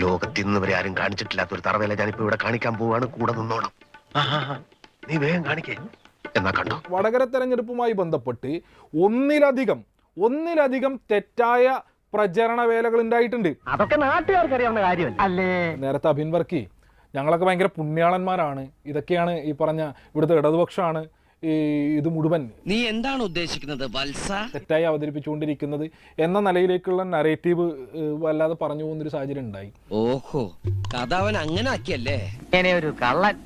ലോകത്തിൽ നിന്ന് വരെ ആരും കാണിച്ചിട്ടില്ലാത്ത ഒരു തറവേല ഞാനിപ്പോ ഇവിടെ കാണിക്കാൻ പോവാണ്. കൂടെ നിന്നോണം. നീ വേഗം കാണിക്കേ. എന്നാ കണ്ടോ? വടകര തെരഞ്ഞെടുപ്പുമായി ബന്ധപ്പെട്ട് ഒന്നിലധികം തെറ്റായ പ്രചരണ വേലകൾ ഉണ്ടായിട്ടുണ്ട്. അതൊക്കെ നാട്ടുകാർക്ക് അറിയാവുന്ന കാര്യമല്ല അല്ലേ? നേരത്തെ അഭിൻ വർക്കി ഞങ്ങളൊക്കെ ഭയങ്കര പുണ്യാളന്മാരാണ്, ഇതൊക്കെയാണ് ഈ പറഞ്ഞ ഇവിടുത്തെ ഇടതുപക്ഷമാണ് ഇത് മുഴുവൻ നീ എന്താണ് ഉദ്ദേശിക്കുന്നത് വത്സ? തെറ്റായി അവതരിപ്പിച്ചുകൊണ്ടിരിക്കുന്നത് എന്ന നിലയിലേക്കുള്ള നരേറ്റീവ് വല്ലാതെ പറഞ്ഞു പോകുന്നൊരു സാഹചര്യം ഉണ്ടായി. ഓഹോ, കഥ അവൻ അങ്ങനെ ആക്കിയല്ലേ? ഇങ്ങനെ ഒരു കള്ളൻ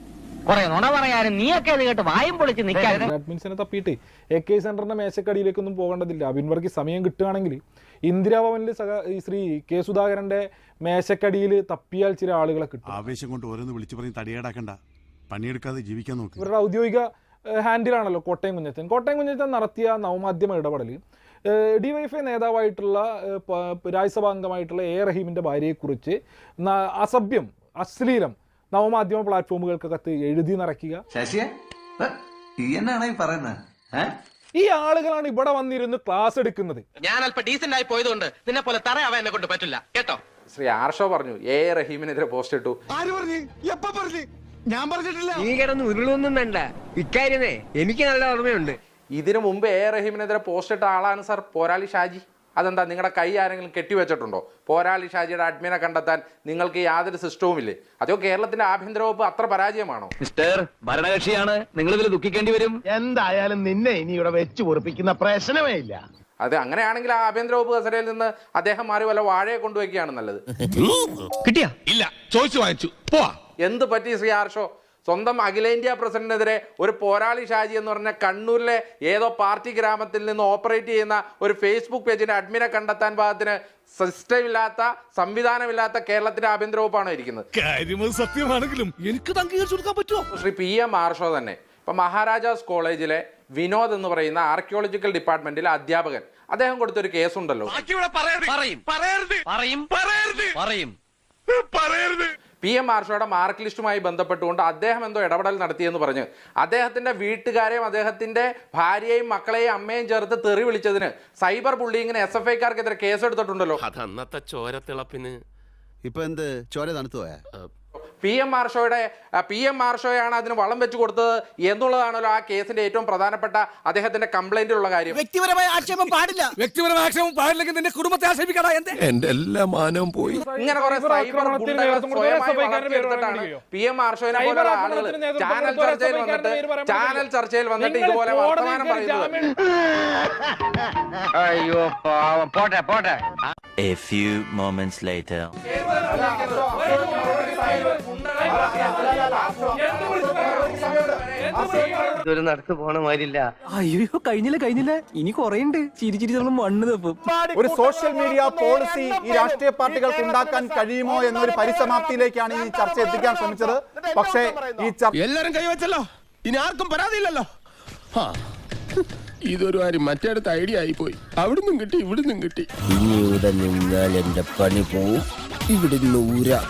കുറെ നുണ പറയാനും നീയൊക്കെ അത് കേട്ട് വായും പൊളിച്ച് നിൽക്കാൻ അഡ്മിൻസിനെ തപ്പിയിട്ട് AK സെന്ററിന്റെ മേശക്കടിയിലേക്കൊന്നും പോകേണ്ടതില്ല. അഭിൻ വർക്കി സമയം കിട്ടുകയാണെങ്കിൽ ഇന്ദിരാഭവനിൽ ശ്രീ K സുധാകരന്റെ മേശക്കടിയിൽ തപ്പിയാൽ ചില ആളുകളെ കിട്ടും. ആവേശം കൊണ്ട് ഓരോന്ന് വിളിച്ചു പറഞ്ഞ് തടിയേടാക്കണ്ട, പണിയെടുക്കാതെ ജീവിക്കാൻ നോക്ക്. ഇവരുടെ ഔദ്യോഗിക ഹാൻഡിലാണല്ലോ കോട്ടയം കുഞ്ഞച്ചൻ നടത്തിയ നവമാധ്യമ ഇടപെടൽ DYFI നേതാവായിട്ടുള്ള രാജ്യസഭാ അംഗമായിട്ടുള്ള A റഹീമിന്റെ ഭാര്യയെക്കുറിച്ച് അസഭ്യം അശ്ലീലം നവമാധ്യമ പ്ലാറ്റ്ഫോമുകൾക്കകത്ത് എഴുതി നിറയ്ക്കുക. ഈ ആളുകളാണ് ഇവിടെ വന്നിരുന്ന് ക്ലാസ് എടുക്കുന്നത്. ഞാൻ അല്പം ഡീസന്റ് ആയി പോയതുകൊണ്ട് നിന്നെ പോലെ തറയാവാൻ എന്നെ കൊണ്ട് പറ്റില്ല കേട്ടോ. ശ്രീ ആർഷോ പറഞ്ഞു A റഹീമിനെതിരെ പോസ്റ്റ് ഇട്ടു. ഞാൻ പറഞ്ഞിട്ടില്ല. നീ കിടന്ന് ഉരുളൊന്നും വേണ്ട, ഇക്കാര്യമേ എനിക്ക് നല്ല ഓർമ്മയുണ്ട്. ഇതിനു മുമ്പ് A റഹീമിനെതിരെ പോസ്റ്റ് ഇട്ട ആളാണ് സാർ പോരാളി ഷാജി. അതെന്താ, നിങ്ങളുടെ കൈ ആരെങ്കിലും കെട്ടിവെച്ചിട്ടുണ്ടോ? പോരാളി ഷാജിയുടെ അഡ്മിനെ കണ്ടെത്താൻ നിങ്ങൾക്ക് യാതൊരു സിസ്റ്റവും ഇല്ലേ? അതോ കേരളത്തിന്റെ ആഭ്യന്തര വകുപ്പ് അത്ര പരാജയമാണോ? മിസ്റ്റർ ഭരണകക്ഷിയാണ്, നിങ്ങൾ ഇതിൽ ദുഃഖിക്കേണ്ടി വരും. എന്തായാലും നിന്നെ ഇനി ഇവിടെ വെച്ച് പൊറിപ്പിക്കുന്ന പ്രശ്നമേ ഇല്ല. അത് അങ്ങനെയാണെങ്കിൽ ആ ആഭ്യന്തര വകുപ്പ് കസരയിൽ നിന്ന് അദ്ദേഹം മാറി വല്ല വാഴയെ കൊണ്ടുവയ്ക്കുകയാണ് നല്ലത്. കിട്ടിയാ? ഇല്ല, ചോദിച്ചു വാങ്ങിച്ചു പോവാ. എന്ത് പറ്റി ശ്രീ ആർഷോ? സ്വന്തം അഖിലേന്ത്യാ പ്രസിഡന്റിനെതിരെ ഒരു പോരാളി ഷാജി എന്ന് പറഞ്ഞ കണ്ണൂരിലെ ഏതോ പാർട്ടി ഗ്രാമത്തിൽ നിന്ന് ഓപ്പറേറ്റ് ചെയ്യുന്ന ഒരു ഫേസ്ബുക്ക് പേജിന്റെ അഡ്മിനെ കണ്ടെത്താൻ പാകത്തിന് സിസ്റ്റമില്ലാത്ത സംവിധാനമില്ലാത്ത കേരളത്തിന്റെ ആഭ്യന്തര വകുപ്പാണോ ഇരിക്കുന്നത്? സത്യമാണെങ്കിലും എനിക്ക് അംഗീകരിച്ചു കൊടുക്കാൻ പറ്റുമോ? ശ്രീ PM ആർഷോ തന്നെ ഇപ്പൊ മഹാരാജാസ് കോളേജിലെ വിനോദ് എന്ന് പറയുന്ന ആർക്കിയോളജിക്കൽ ഡിപ്പാർട്ട്മെന്റിലെ അധ്യാപകൻ, അദ്ദേഹം കൊടുത്തൊരു കേസുണ്ടല്ലോ. PM ആർഷോയുടെ മാർക്ക് ലിസ്റ്റുമായി ബന്ധപ്പെട്ടുകൊണ്ട് അദ്ദേഹം എന്തോ ഇടപെടൽ നടത്തിയെന്ന് പറഞ്ഞ് അദ്ദേഹത്തിന്റെ വീട്ടുകാരെയും അദ്ദേഹത്തിന്റെ ഭാര്യയെയും മക്കളെയും അമ്മയും ചേർത്ത് തെറി വിളിച്ചതിന് സൈബർ ബുള്ളിങ്ങിന് SFIക്കാർക്കെതിരെ കേസെടുത്തിട്ടുണ്ടല്ലോ. അതന്നത്തെ ചോരത്തിളപ്പിന് ഇപ്പൊ എന്ത് ചോര തണുത്തു പോയാ? PM ആർഷോയാണ് അതിന് വളം വെച്ച് കൊടുത്തത് എന്നുള്ളതാണല്ലോ ആ കേസിന്റെ ഏറ്റവും പ്രധാനപ്പെട്ട അദ്ദേഹത്തിന്റെ കംപ്ലൈന്റിലുള്ള കാര്യം. വ്യക്തിപരമായ ആക്ഷേപം പാടില്ല. വ്യക്തിപരമായ ആക്ഷേപം പാടില്ലെങ്കിൽ നിന്റെ കുടുംബത്തെ ആക്ഷേപിക്കടാ. എന്റെ എല്ലാ മാനവും പോയി. ഇങ്ങനെ കുറെ സൈബർ ഗുണ്ടകൾ സ്വയമായി വളർത്തിയെടുത്തിട്ടാണ് PM ആർഷോയെ പോലുള്ള ആളുകൾ ചാനൽ ചർച്ചയിൽ വന്നിട്ട് ഇതുപോലെ വർത്തമാനം പറയുന്നത്. അയ്യോ പാവം, പോട്ടെ പോട്ടെ. A few moments later. ഇതൊരു നടക്ക് പോണ മാതിരില്ല. അയ്യോ കഴിഞ്ഞില്ല ഇനി കുറേയുണ്ട്. ചിരി മണ്ണ് തപ്പും. ഒരു സോഷ്യൽ മീഡിയ പോളിസി ഈ രാഷ്ട്രീയ പാർട്ടികൾക്ക് ഉണ്ടാക്കാൻ കഴിയുമോ എന്നൊരു പരിസമാപ്തിയിലേക്കാണ് ഈ ചർച്ച എത്തിക്കാൻ ശ്രമിച്ചത്. പക്ഷേ ഈ എല്ലാരും കൈവച്ചല്ലോ, ഇനി ആർക്കും പരാതിയില്ലല്ലോ. ഇതൊരു കാര്യം മറ്റേടത്ത് ഐഡിയ ആയിപ്പോയി. അവിടുന്നും കിട്ടി ഇവിടുന്നും കിട്ടി. ഇനി ഇവിടെ നിന്നാൽ എന്റെ പണി പോവും. ഇവിടെ ഊരാ